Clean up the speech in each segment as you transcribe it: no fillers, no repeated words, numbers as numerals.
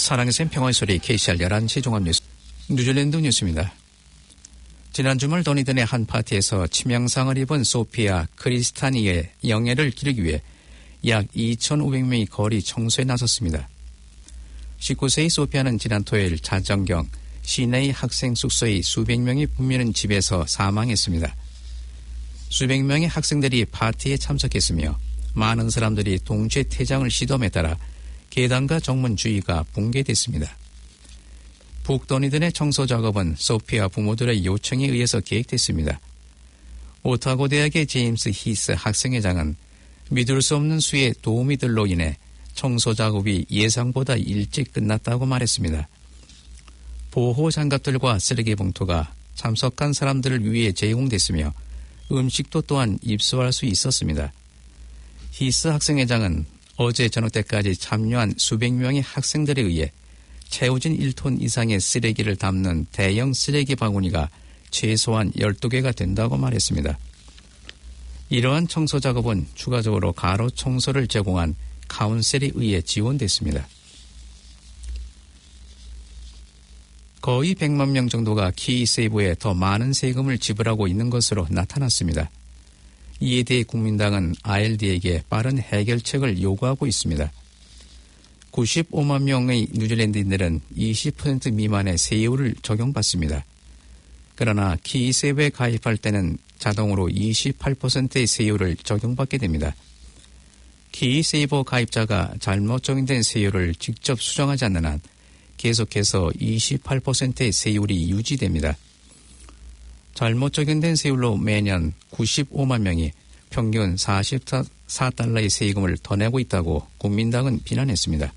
사랑의 샘 평화의 소리 KCR 11시 종합뉴스 뉴질랜드 뉴스입니다. 지난 주말 도니든의 한 파티에서 치명상을 입은 소피아 크리스타니의 영예를 기리기 위해 약 2,500명이 거리 청소에 나섰습니다. 19세의 소피아는 지난 토요일 자정경 시내의 학생 숙소의 수백 명이 붐비는 집에서 사망했습니다. 수백 명의 학생들이 파티에 참석했으며 많은 사람들이 동시에 퇴장을 시도함에 따라 계단과 정문 주위가 붕괴됐습니다. 북도니든의 청소 작업은 소피아 부모들의 요청에 의해서 계획됐습니다. 오타고 대학의 제임스 히스 학생회장은 믿을 수 없는 수의 도우미들로 인해 청소 작업이 예상보다 일찍 끝났다고 말했습니다. 보호 장갑들과 쓰레기 봉투가 참석한 사람들을 위해 제공됐으며 음식도 또한 입수할 수 있었습니다. 히스 학생회장은 어제 저녁 때까지 참여한 수백 명의 학생들에 의해 채워진 1톤 이상의 쓰레기를 담는 대형 쓰레기 바구니가 최소한 12개가 된다고 말했습니다. 이러한 청소 작업은 추가적으로 가로 청소를 제공한 카운셀에 의해 지원됐습니다. 거의 100만 명 정도가 키세이브에 더 많은 세금을 지불하고 있는 것으로 나타났습니다. 이에 대해 국민당은 ILD에게 빠른 해결책을 요구하고 있습니다. 95만 명의 뉴질랜드인들은 20% 미만의 세율을 적용받습니다. 그러나 키세이브에 가입할 때는 자동으로 28%의 세율을 적용받게 됩니다. 키세이버 가입자가 잘못 적용된 세율을 직접 수정하지 않는 한 계속해서 28%의 세율이 유지됩니다. 잘못 적용된 세율로 매년 95만 명이 평균 44달러의 세금을 더 내고 있다고 국민당은 비난했습니다.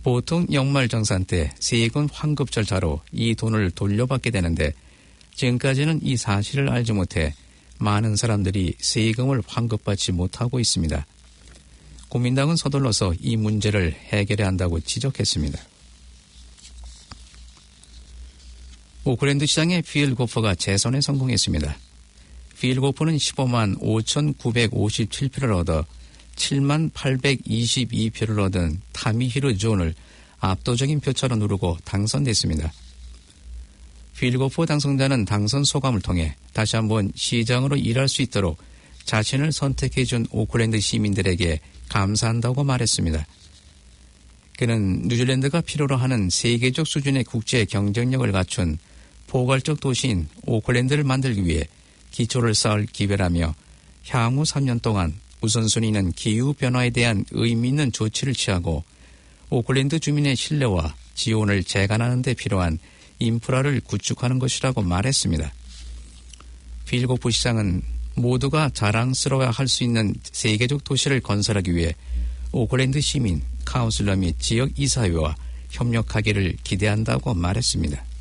보통 연말정산 때 세금 환급 절차로 이 돈을 돌려받게 되는데 지금까지는 이 사실을 알지 못해 많은 사람들이 세금을 환급받지 못하고 있습니다. 국민당은 서둘러서 이 문제를 해결해야 한다고 지적했습니다. 오클랜드 시장의 필 고퍼가 재선에 성공했습니다. 필 고퍼는 15만 5,957표를 얻어 7만 822표를 얻은 타미 히르 존을 압도적인 표차로 누르고 당선됐습니다. 필 고퍼 당선자는 당선 소감을 통해 다시 한번 시장으로 일할 수 있도록 자신을 선택해준 오클랜드 시민들에게 감사한다고 말했습니다. 그는 뉴질랜드가 필요로 하는 세계적 수준의 국제 경쟁력을 갖춘 포괄적 도시인 오클랜드를 만들기 위해 기초를 쌓을 기회라며 향후 3년 동안 우선순위는 기후변화에 대한 의미 있는 조치를 취하고 오클랜드 주민의 신뢰와 지원을 재건하는 데 필요한 인프라를 구축하는 것이라고 말했습니다. 필 고프 시장은 모두가 자랑스러워할 수 있는 세계적 도시를 건설하기 위해 오클랜드 시민, 카운슬러 및 지역 이사회와 협력하기를 기대한다고 말했습니다.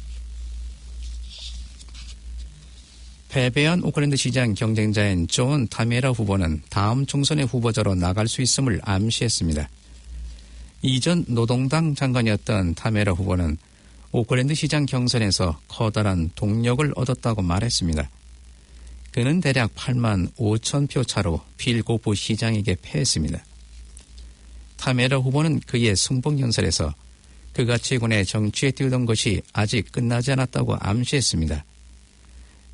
패배한 오클랜드 시장 경쟁자인 존 타메라 후보는 다음 총선의 후보자로 나갈 수 있음을 암시했습니다. 이전 노동당 장관이었던 타메라 후보는 오클랜드 시장 경선에서 커다란 동력을 얻었다고 말했습니다. 그는 대략 8만 5천 표 차로 필 고프 시장에게 패했습니다. 타메라 후보는 그의 승복 연설에서 그가 최근에 정치에 뛰어든 것이 아직 끝나지 않았다고 암시했습니다.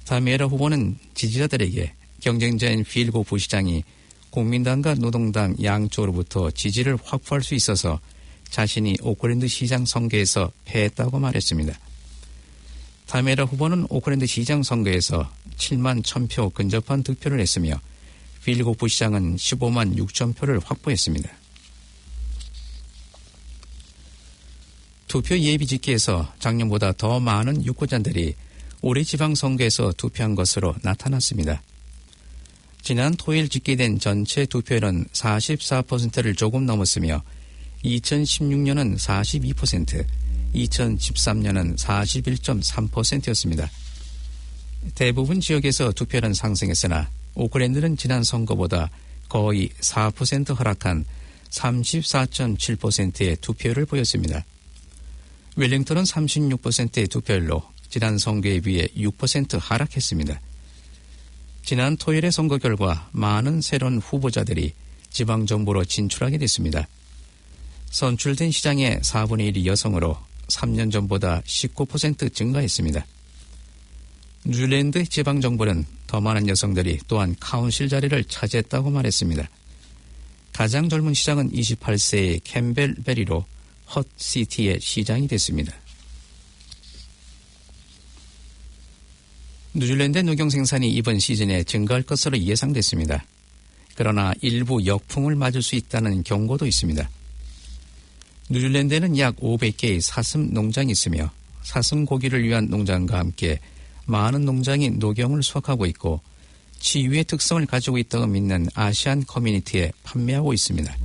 타메라 후보는 지지자들에게 경쟁자인 필 고프 시장이 국민당과 노동당 양쪽으로부터 지지를 확보할 수 있어서 자신이 오클랜드 시장 선거에서 패했다고 말했습니다. 타메라 후보는 오클랜드 시장 선거에서 7만 1,000표 근접한 득표를 했으며 필 고프 시장은 15만 6천 표를 확보했습니다. 투표 예비 집계에서 작년보다 더 많은 유권자들이 올해 지방선거에서 투표한 것으로 나타났습니다. 지난 토요일 집계된 전체 투표율은 44%를 조금 넘었으며 2016년은 42%, 2013년은 41.3%였습니다. 대부분 지역에서 투표율은 상승했으나 오클랜드는 지난 선거보다 거의 4% 하락한 34.7%의 투표율을 보였습니다. 웰링턴은 36%의 투표율로 지난 선거에 비해 6% 하락했습니다. 지난 토요일의 선거 결과 많은 새로운 후보자들이 지방정부로 진출하게 됐습니다. 선출된 시장의 4분의 1이 여성으로 3년 전보다 19% 증가했습니다. 뉴질랜드 지방정부는 더 많은 여성들이 또한 카운실 자리를 차지했다고 말했습니다. 가장 젊은 시장은 28세의 캠벨 베리로 헛시티의 시장이 됐습니다. 뉴질랜드 녹용 생산이 이번 시즌에 증가할 것으로 예상됐습니다. 그러나 일부 역풍을 맞을 수 있다는 경고도 있습니다. 뉴질랜드에는 약 500개의 사슴 농장이 있으며 사슴 고기를 위한 농장과 함께 많은 농장이 녹용을 수확하고 있고 치유의 특성을 가지고 있다고 믿는 아시안 커뮤니티에 판매하고 있습니다.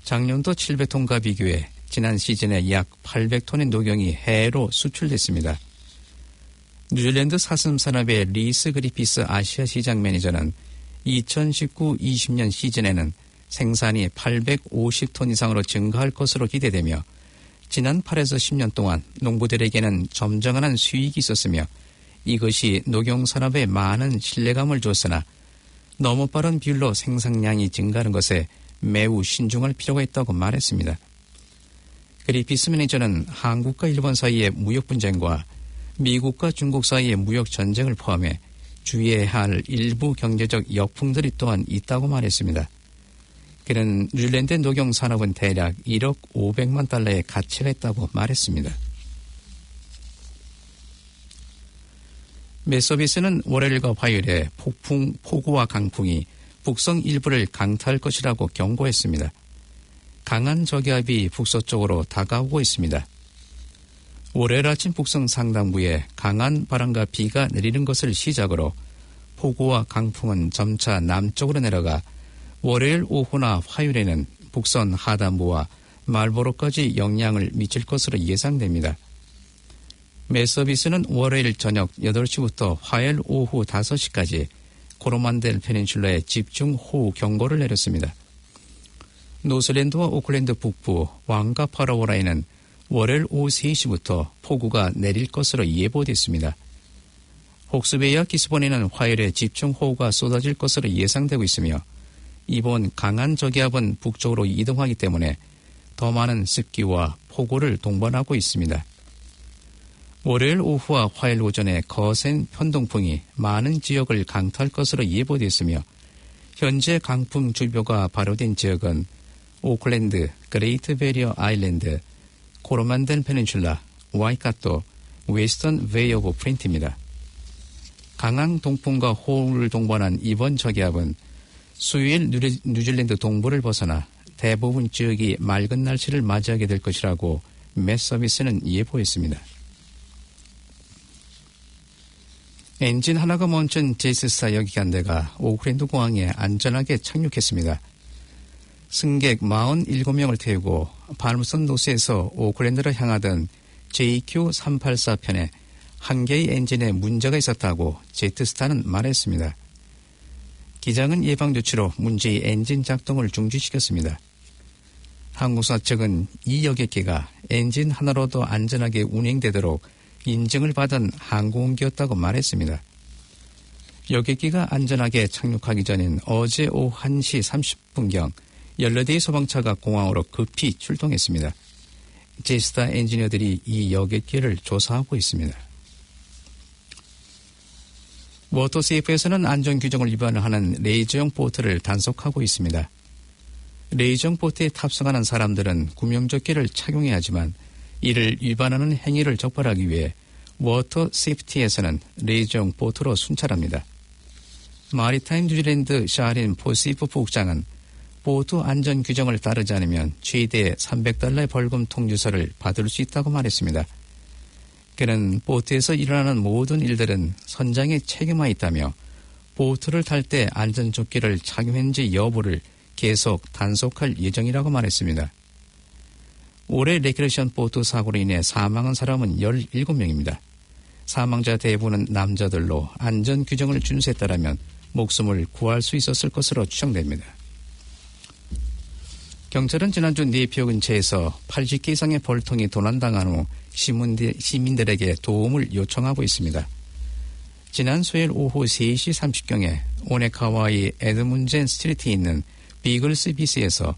작년도 700톤과 비교해 지난 시즌에 약 800톤의 녹용이 해외로 수출됐습니다. 뉴질랜드 사슴 산업의 리스 그리피스 아시아 시장 매니저는 2019-20년 시즌에는 생산이 850톤 이상으로 증가할 것으로 기대되며 지난 8에서 10년 동안 농부들에게는 점정한 수익이 있었으며 이것이 녹용산업에 많은 신뢰감을 줬으나 너무 빠른 비율로 생산량이 증가하는 것에 매우 신중할 필요가 있다고 말했습니다. 그리피스 매니저는 한국과 일본 사이의 무역 분쟁과 미국과 중국 사이의 무역 전쟁을 포함해 주의해야 할 일부 경제적 역풍들이 또한 있다고 말했습니다. 그는 뉴질랜드 녹용 산업은 대략 1억 500만 달러의 가치가 있다고 말했습니다. 맷서비스는 월요일과 화요일에 폭우와 강풍이 북성 일부를 강타할 것이라고 경고했습니다. 강한 저기압이 북서쪽으로 다가오고 있습니다. 월요일 아침 북성 상당부에 강한 바람과 비가 내리는 것을 시작으로 폭우와 강풍은 점차 남쪽으로 내려가 월요일 오후나 화요일에는 북선 하단부와 말보로까지 영향을 미칠 것으로 예상됩니다. 맷서비스는 월요일 저녁 8시부터 화요일 오후 5시까지 코로만델 페닌슐라에 집중호우 경고를 내렸습니다. 노슬랜드와 오클랜드 북부 왕가 파라오라에는 월요일 오후 3시부터 폭우가 내릴 것으로 예보됐습니다. 혹스베이와 기스본에는 화요일에 집중호우가 쏟아질 것으로 예상되고 있으며 이번 강한 저기압은 북쪽으로 이동하기 때문에 더 많은 습기와 폭우를 동반하고 있습니다. 월요일 오후와 화요일 오전에 거센 편동풍이 많은 지역을 강타할 것으로 예보됐으며 현재 강풍 주의보가 발효된 지역은 오클랜드, 그레이트 베리어 아일랜드, 코로만델 페닌슐라, 와이카토, 웨스턴 베이 오브 프린트입니다. 강한 동풍과 호우를 동반한 이번 저기압은 수요일 뉴질랜드 동부를 벗어나 대부분 지역이 맑은 날씨를 맞이하게 될 것이라고 맷서비스는 예보했습니다. 엔진 하나가 멈춘 제스스타 여객함대가 오클랜드 공항에 안전하게 착륙했습니다. 승객 47명을 태우고 팔므선 노스에서 오클랜드를 향하던 JQ384편에 한 개의 엔진에 문제가 있었다고 제트스타는 말했습니다. 기장은 예방 조치로 문제의 엔진 작동을 중지시켰습니다. 항공사 측은 이 여객기가 엔진 하나로도 안전하게 운행되도록 인증을 받은 항공기였다고 말했습니다. 여객기가 안전하게 착륙하기 전인 어제 오후 1시 30분경 14대의 소방차가 공항으로 급히 출동했습니다. 제스타 엔지니어들이 이 여객기를 조사하고 있습니다. 워터세이프에서는 안전규정을 위반하는 레이저용 보트를 단속하고 있습니다. 레이저용 보트에 탑승하는 사람들은 구명조끼를 착용해야 하지만 이를 위반하는 행위를 적발하기 위해 워터세이프티에서는 레이저용 보트로 순찰합니다. 마리타임 뉴질랜드 샤린 포시프 부국장은 보트 안전규정을 따르지 않으면 최대 $300의 벌금 통지서를 받을 수 있다고 말했습니다. 그는 보트에서 일어나는 모든 일들은 선장의 책임에 있다며 보트를 탈 때 안전조끼를 착용했는지 여부를 계속 단속할 예정이라고 말했습니다. 올해 레크레이션 보트 사고로 인해 사망한 사람은 17명입니다. 사망자 대부분은 남자들로 안전규정을 준수했다라면 목숨을 구할 수 있었을 것으로 추정됩니다. 경찰은 지난주 네피어 근처에서 80개 이상의 벌통이 도난당한 후 시민들에게 도움을 요청하고 있습니다. 지난 수요일 오후 3시 30경에 오네카와이 에드문젠 스트리트에 있는 비글스 비스에서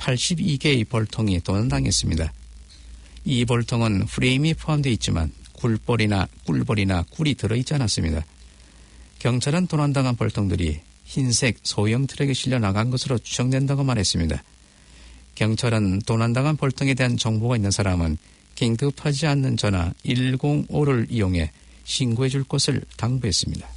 82개의 벌통이 도난당했습니다. 이 벌통은 프레임이 포함되어 있지만 꿀벌이나 꿀이 들어있지 않았습니다. 경찰은 도난당한 벌통들이 흰색 소형 트럭에 실려 나간 것으로 추정된다고 말했습니다. 경찰은 도난당한 벌통에 대한 정보가 있는 사람은 긴급하지 않는 전화 105를 이용해 신고해 줄 것을 당부했습니다.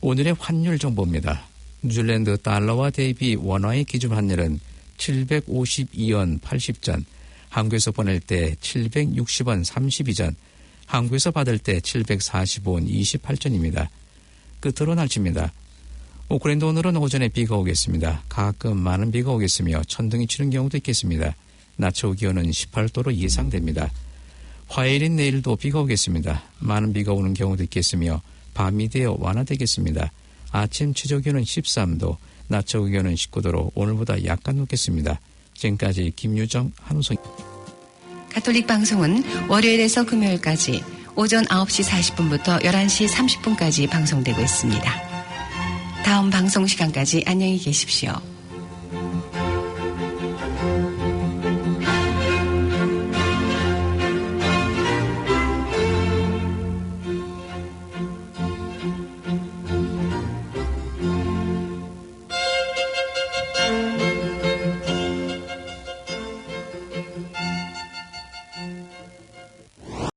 오늘의 환율 정보입니다. 뉴질랜드 달러와 대비 원화의 기준 환율은 752원 80전, 한국에서 보낼 때 760원 32전, 한국에서 받을 때 745원 28전입니다. 끝으로 날씨입니다. 오클랜드 오늘은 오전에 비가 오겠습니다. 가끔 많은 비가 오겠으며 천둥이 치는 경우도 있겠습니다. 낮 최고 기온은 18도로 예상됩니다. 화요일인 내일도 비가 오겠습니다. 많은 비가 오는 경우도 있겠으며 밤이 되어 완화되겠습니다. 아침 최저 기온은 13도, 낮 최고 기온은 19도로 오늘보다 약간 높겠습니다. 지금까지 김유정 한우성. 가톨릭 방송은 월요일에서 금요일까지 오전 9시 40분부터 11시 30분까지 방송되고 있습니다. 다음 방송 시간까지 안녕히 계십시오.